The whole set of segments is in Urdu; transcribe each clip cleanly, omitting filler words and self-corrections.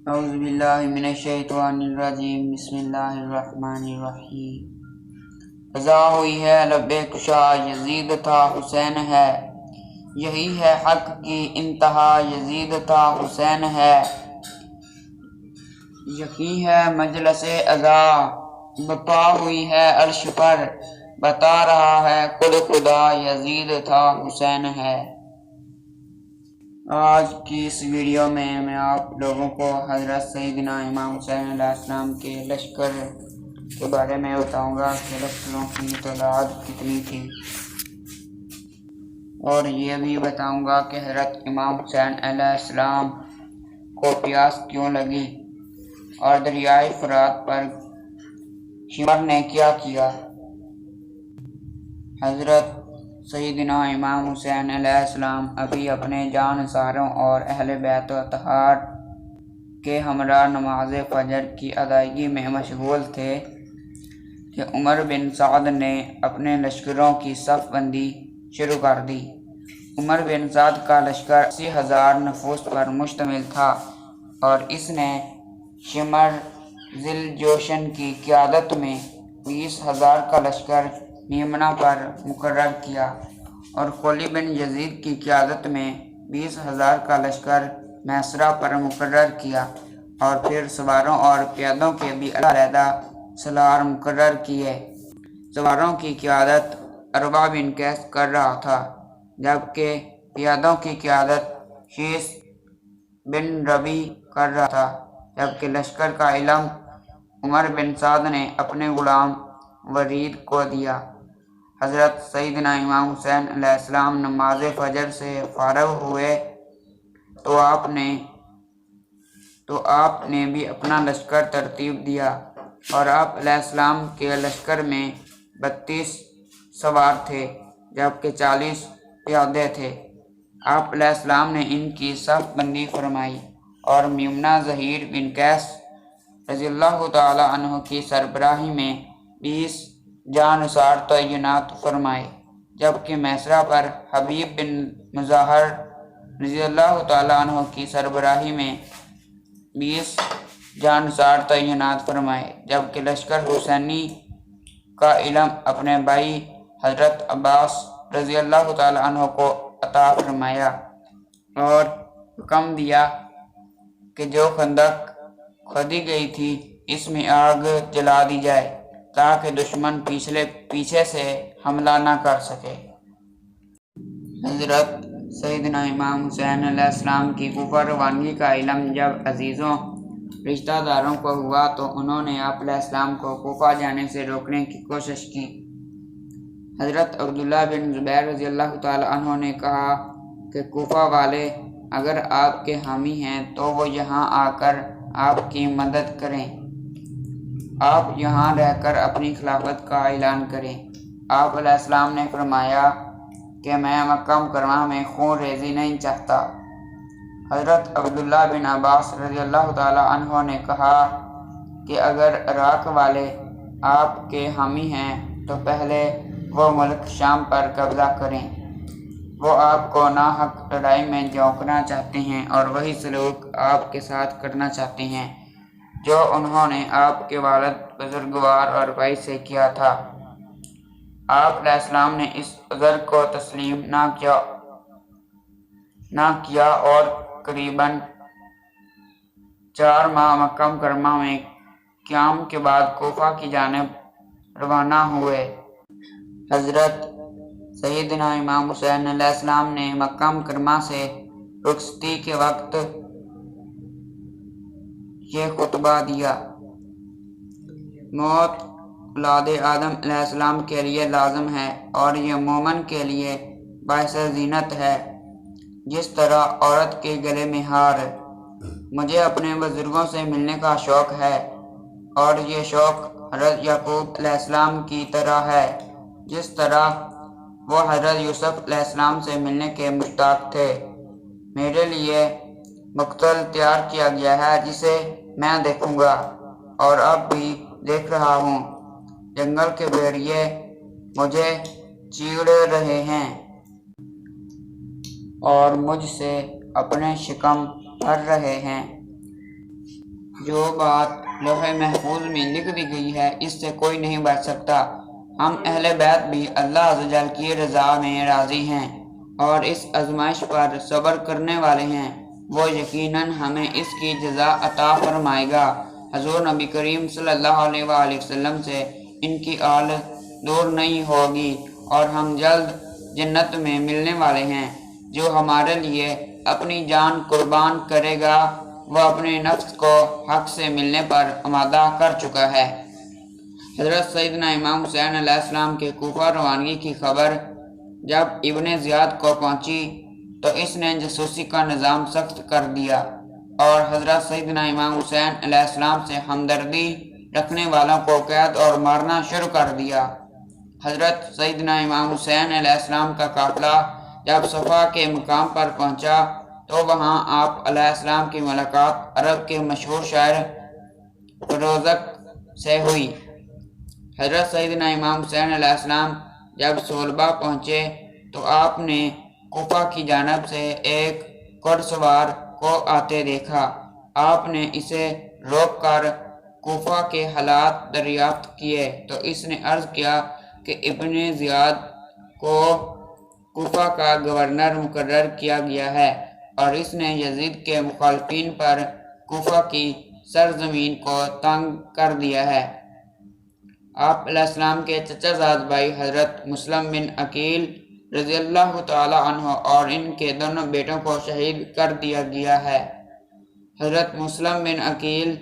اعوذ باللہ من الشیطان الرجیم، بسم اللہ الرحمن الرحیم۔ رضا ہوئی ہے لب کشا، یزید تھا حسین ہے، یہی ہے حق کی انتہا، یزید تھا حسین ہے۔ یقین ہے مجلس عزا، بپا ہوئی ہے عرش پر، بتا رہا ہے خود خدا، یزید تھا حسین ہے۔ آج کی اس ویڈیو میں آپ لوگوں کو حضرت سیدنا امام حسین علیہ السلام کے لشکر کے بارے میں بتاؤں گا کہ لشکروں کی تعداد کتنی تھی، اور یہ بھی بتاؤں گا کہ حضرت امام حسین علیہ السلام کو پیاس کیوں لگی، اور دریائے فرات پر شمر نے کیا کیا۔ حضرت سیدنا امام حسین علیہ السلام ابھی اپنے جانثاروں اور اہل بیت و اطہار کے ہمراہ نماز فجر کی ادائیگی میں مشغول تھے کہ عمر بن سعد نے اپنے لشکروں کی صف بندی شروع کر دی۔ عمر بن سعد کا لشکر 80,000 نفوس پر مشتمل تھا، اور اس نے شمر ذی الجوشن کی قیادت میں 20,000 کا لشکر میمنہ پر مقرر کیا، اور قلی بن یزید کی قیادت میں 20,000 کا لشکر میسرہ پر مقرر کیا، اور پھر سواروں اور پیادوں کے بھی علیحدہ سالار مقرر کیے۔ سواروں کی قیادت عروہ بن قیس کر رہا تھا، جبکہ پیادوں کی قیادت شیس بن ربیع کر رہا تھا، جبکہ لشکر کا علم عمر بن سعد نے اپنے غلام ورید کو دیا۔ حضرت سیدنا امام حسین علیہ السلام نماز فجر سے فارغ ہوئے تو آپ نے بھی اپنا لشکر ترتیب دیا، اور آپ علیہ السلام کے لشکر میں 32 سوار تھے، جبکہ 40 پیادے تھے۔ آپ علیہ السلام نے ان کی صف بندی فرمائی، اور میمنہ ظہیر بن قیس رضی اللہ تعالی عنہ کی سربراہی میں 20 جانثار تعینات فرمائے، جبکہ میسرہ پر حبیب بن مظاہر رضی اللہ تعالی عنہ کی سربراہی میں 20 جانثار تعینات فرمائے، جبکہ لشکر حسینی کا علم اپنے بھائی حضرت عباس رضی اللہ تعالی عنہ کو عطا فرمایا، اور حکم دیا کہ جو خندق کھودی گئی تھی اس میں آگ جلا دی جائے تاکہ دشمن پیچھے سے حملہ نہ کر سکے۔ حضرت سیدنا امام حسین علیہ السلام کی کوفہ روانگی کا علم جب عزیزوں رشتہ داروں کو ہوا تو انہوں نے آپ علیہ السلام کو کوفہ جانے سے روکنے کی کوشش کی۔ حضرت عبداللہ بن زبیر رضی اللہ تعالی عنہ نے کہا کہ کوفہ والے اگر آپ کے حامی ہیں تو وہ یہاں آ کر آپ کی مدد کریں، آپ یہاں رہ کر اپنی خلافت کا اعلان کریں۔ آپ علیہ السلام نے فرمایا کہ میں مکہ مکرمہ میں خون ریزی نہیں چاہتا۔ حضرت عبداللہ بن عباس رضی اللہ تعالی عنہ نے کہا کہ اگر عراق والے آپ کے حامی ہیں تو پہلے وہ ملک شام پر قبضہ کریں۔ وہ آپ کو ناحق لڑائی میں جھونکنا چاہتے ہیں، اور وہی سلوک آپ کے ساتھ کرنا چاہتے ہیں جو انہوں نے آپ کے والد بزرگوار اور بھائی سے کیا تھا۔ آپ علیہ السلام نے اس عذر کو تسلیم نہ کیا، اور قریباً 4 ماہ مکہ مکرمہ میں قیام کے بعد کوفہ کی جانب روانہ ہوئے۔ حضرت سیدنا امام حسین علیہ السلام نے مکہ مکرمہ سے رخصتی کے وقت یہ خطبہ دیا: موت اولاد آدم علیہ السلام کے لیے لازم ہے، اور یہ مومن کے لیے باعث زینت ہے جس طرح عورت کے گلے میں ہار۔ مجھے اپنے بزرگوں سے ملنے کا شوق ہے، اور یہ شوق حضرت یعقوب علیہ السلام کی طرح ہے جس طرح وہ حضرت یوسف علیہ السلام سے ملنے کے مشتاق تھے۔ میرے لیے مقتل تیار کیا گیا ہے جسے میں دیکھوں گا، اور اب بھی دیکھ رہا ہوں۔ جنگل کے بھیڑیے مجھے چیڑ رہے ہیں اور مجھ سے اپنے شکم بھر رہے ہیں۔ جو بات لوح محفوظ میں لکھ دی گئی ہے اس سے کوئی نہیں بچ سکتا۔ ہم اہل بیت بھی اللہ عز و جل کی رضا میں راضی ہیں اور اس آزمائش پر صبر کرنے والے ہیں۔ وہ یقیناً ہمیں اس کی جزا عطا فرمائے گا۔ حضور نبی کریم صلی اللہ علیہ وآلہ وسلم سے ان کی آل دور نہیں ہوگی اور ہم جلد جنت میں ملنے والے ہیں۔ جو ہمارے لیے اپنی جان قربان کرے گا وہ اپنے نفس کو حق سے ملنے پر آمادہ کر چکا ہے۔ حضرت سیدنا امام حسین علیہ السلام کے کوفہ روانگی کی خبر جب ابن زیاد کو پہنچی تو اس نے جاسوسی کا نظام سخت کر دیا اور حضرت سیدنا امام حسین علیہ السلام سے ہمدردی رکھنے والوں کو قید اور مارنا شروع کر دیا۔ حضرت سیدنا امام حسین علیہ السلام کا قافلہ جب صفا کے مقام پر پہنچا تو وہاں آپ علیہ السلام کی ملاقات عرب کے مشہور شاعر فروزق سے ہوئی۔ حضرت سیدنا امام حسین علیہ السلام جب صلبہ پہنچے تو آپ نے کوفہ کی جانب سے ایک گھڑسوار کو آتے دیکھا۔ آپ نے اسے روک کر کوفہ کے حالات دریافت کیے تو اس نے عرض کیا کہ ابن زیاد کو کوفہ کا گورنر مقرر کیا گیا ہے اور اس نے یزید کے مخالفین پر کوفہ کی سرزمین کو تنگ کر دیا ہے۔ آپ علیہ السلام کے چچا زاد بھائی حضرت مسلم بن عقیل رضی اللہ تعالی عنہ اور ان کے دونوں بیٹوں کو شہید کر دیا گیا ہے۔ حضرت مسلم بن عقیل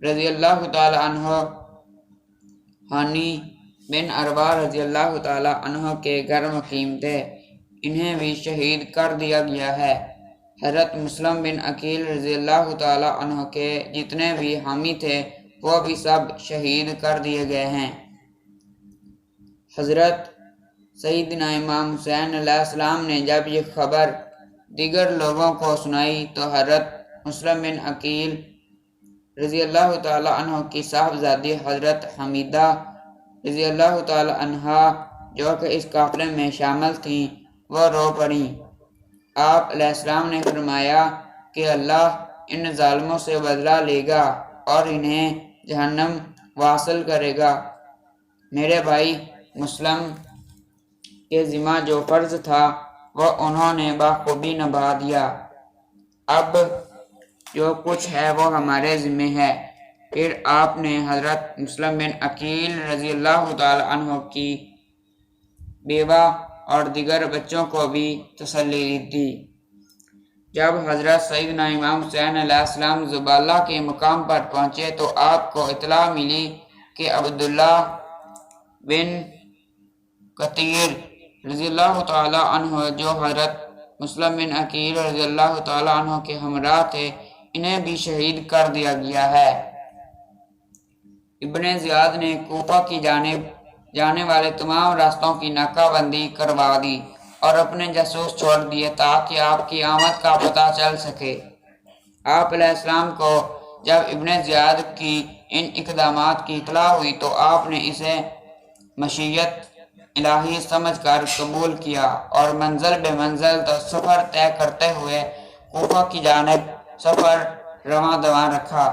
رضی اللہ تعالی عنہ ہانی بن عروہ رضی اللہ تعالی عنہ کے گھر مقیم تھے، انہیں بھی شہید کر دیا گیا ہے۔ حضرت مسلم بن عقیل رضی اللہ تعالی عنہ کے جتنے بھی حامی تھے وہ بھی سب شہید کر دیے گئے ہیں۔ حضرت سیدنا امام حسین علیہ السلام نے جب یہ خبر دیگر لوگوں کو سنائی تو حضرت مسلم بن عقیل رضی اللہ تعالی عنہ کی صاحبزادی حضرت حمیدہ رضی اللہ تعالی عنہا جو کہ اس قافلے میں شامل تھیں وہ رو پڑیں۔ آپ علیہ السلام نے فرمایا کہ اللہ ان ظالموں سے بدلہ لے گا اور انہیں جہنم واصل کرے گا۔ میرے بھائی مسلم کے ذمہ جو فرض تھا وہ انہوں نے بخوبی نبھا دیا۔ اب جو کچھ ہے وہ ہمارے ذمہ ہے۔ پھر آپ نے حضرت مسلم بن عقیل رضی اللہ تعالی عنہ کی بیوہ اور دیگر بچوں کو بھی تسلی دی۔ جب حضرت سیدنا امام حسین علیہ السلام زبالہ کے مقام پر پہنچے تو آپ کو اطلاع ملی کہ عبداللہ بن کثیر رضی اللہ تعالی عنہ جو حضرت مسلم بن عقیل رضی اللہ تعالی عنہ کے ہمراہ تھے انہیں بھی شہید کر دیا گیا ہے۔ ابن زیاد نے کوفہ کی جانب جانے والے تمام راستوں کی ناکہ بندی کروا دی اور اپنے جاسوس چھوڑ دیے تاکہ آپ کی آمد کا پتہ چل سکے۔ آپ علیہ السلام کو جب ابن زیاد کی ان اقدامات کی اطلاع ہوئی تو آپ نے اسے مشیت الہی سمجھ کر قبول کیا اور منزل بے منزل سفر طے کرتے ہوئے کوفہ کی جانب سفر رواں دواں رکھا۔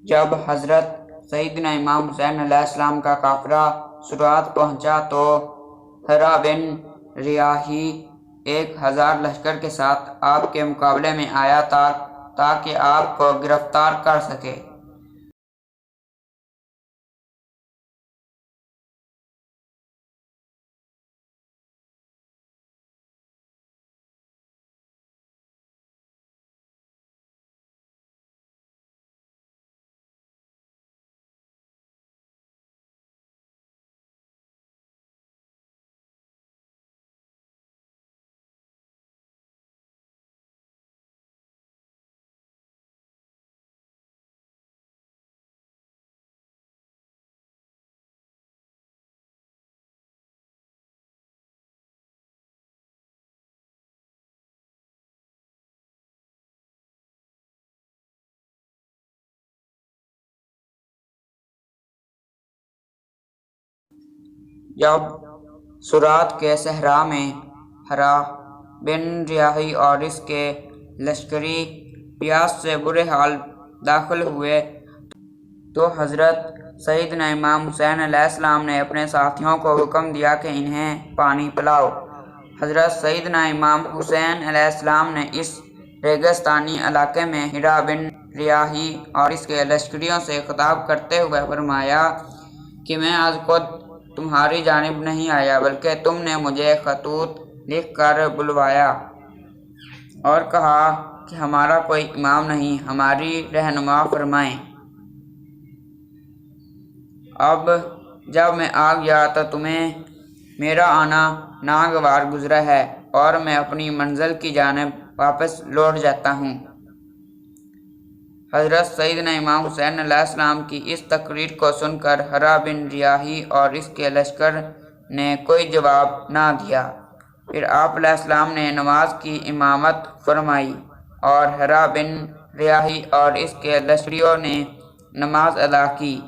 جب حضرت سیدنا امام حسین علیہ السلام کا قافلہ سرات پہنچا تو ہرا بن ریاحی 1000 لشکر کے ساتھ آپ کے مقابلے میں آیا تاکہ آپ کو گرفتار کر سکے۔ جب سرات کے صحرا میں ہرا بن ریاحی اور اس کے لشکری پیاس سے برے حال داخل ہوئے تو حضرت سیدنا امام حسین علیہ السلام نے اپنے ساتھیوں کو حکم دیا کہ انہیں پانی پلاؤ۔ حضرت سیدنا امام حسین علیہ السلام نے اس ریگستانی علاقے میں ہرا بن ریاحی اور اس کے لشکریوں سے خطاب کرتے ہوئے فرمایا کہ میں آج خود تمہاری جانب نہیں آیا بلکہ تم نے مجھے خطوط لکھ کر بلوایا اور کہا کہ ہمارا کوئی امام نہیں، ہماری رہنما فرمائیں۔ اب جب میں آ گیا تو تمہیں میرا آنا ناگوار گزرا ہے اور میں اپنی منزل کی جانب واپس لوٹ جاتا ہوں۔ حضرت سیدنا امام حسین علیہ السلام کی اس تقریر کو سن کر ہرا بن ریاحی اور اس کے لشکر نے کوئی جواب نہ دیا۔ پھر آپ علیہ السلام نے نماز کی امامت فرمائی اور ہرا بن ریاحی اور اس کے لشکریوں نے نماز ادا کی۔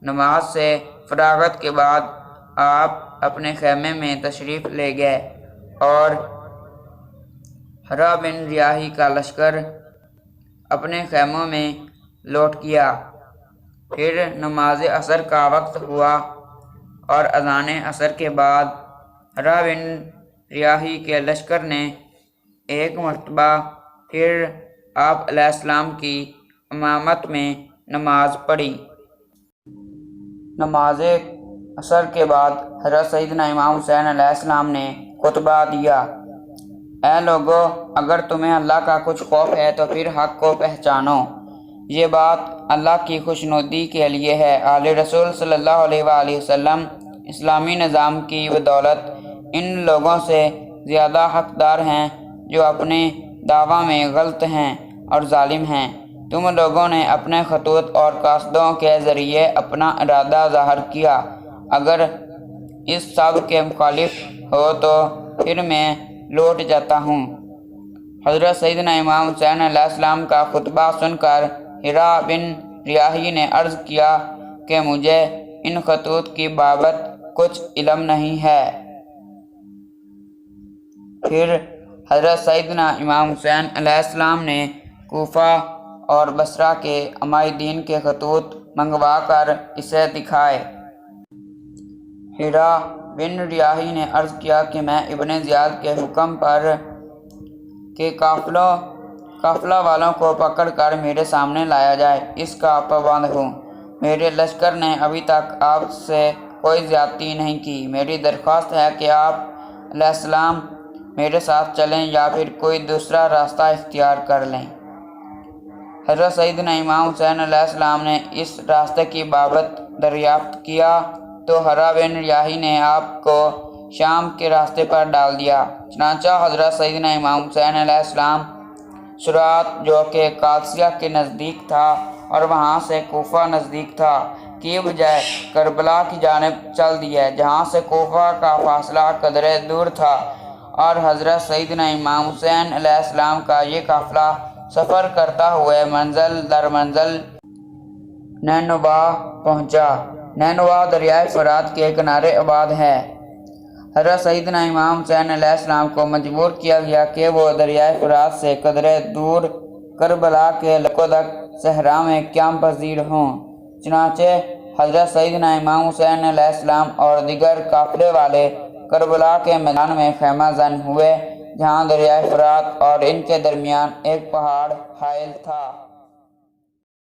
نماز سے فراغت کے بعد آپ اپنے خیمے میں تشریف لے گئے اور ہرا بن ریاحی کا لشکر اپنے خیموں میں لوٹ گیا۔ پھر نماز عصر کا وقت ہوا اور اذان عصر کے بعد ہرا بن ریاحی کے لشکر نے ایک مرتبہ پھر آپ علیہ السلام کی امامت میں نماز پڑھی۔ نماز عصر کے بعد حضرت سیدنا امام حسین علیہ السلام نے خطبہ دیا: اے لوگو، اگر تمہیں اللہ کا کچھ خوف ہے تو پھر حق کو پہچانو۔ یہ بات اللہ کی خوشنودی کے لیے ہے۔ آل رسول صلی اللہ علیہ وآلہ وسلم اسلامی نظام کی بدولت ان لوگوں سے زیادہ حقدار ہیں جو اپنے دعویٰ میں غلط ہیں اور ظالم ہیں۔ تم لوگوں نے اپنے خطوط اور قاصدوں کے ذریعے اپنا ارادہ ظاہر کیا۔ اگر اس سب کے مخالف ہو تو پھر میں لوٹ جاتا ہوں۔ حضرت سیدنا امام حسین علیہ السلام کا خطبہ سن کر ہرا بن ریاحی نے عرض کیا کہ مجھے ان خطوط کی بابت کچھ علم نہیں ہے۔ پھر حضرت سیدنا امام حسین علیہ السلام نے کوفہ اور بصرہ کے عمائدین کے خطوط منگوا کر اسے دکھائے۔ ہرا بن ریاحی نے عرض کیا کہ میں ابن زیاد کے حکم پر کہ قافلہ والوں کو پکڑ کر میرے سامنے لایا جائے، اس کا پابند ہوں۔ میرے لشکر نے ابھی تک آپ سے کوئی زیادتی نہیں کی۔ میری درخواست ہے کہ آپ علیہ السلام میرے ساتھ چلیں یا پھر کوئی دوسرا راستہ اختیار کر لیں۔ حضرت سیدنا امام حسین علیہ السلام نے اس راستے کی بابت دریافت کیا تو ہرا بن ریاحی نے آپ کو شام کے راستے پر ڈال دیا۔ چنانچہ حضرت سیدنا امام حسین علیہ السلام سرات جو کہ قادسیہ کے نزدیک تھا اور وہاں سے کوفہ نزدیک تھا کی بجائے کربلا کی جانب چل دیے، جہاں سے کوفہ کا فاصلہ قدرے دور تھا، اور حضرت سیدنا امام حسین علیہ السلام کا یہ قافلہ سفر کرتا ہوئے منزل در منزل نینوا پہنچا۔ نینوا دریائے فرات کے کنارے آباد ہے۔ حضرت سیدنا امام حسین علیہ السلام کو مجبور کیا گیا کہ وہ دریائے فرات سے قدرے دور کربلا کے لقودق صحرا میں قیام پذیر ہوں۔ چنانچہ حضرت سیدنا امام حسین علیہ السلام اور دیگر قافلے والے کربلا کے میدان میں خیمہ زن ہوئے، جہاں دریائے فرات اور ان کے درمیان ایک پہاڑ حائل تھا۔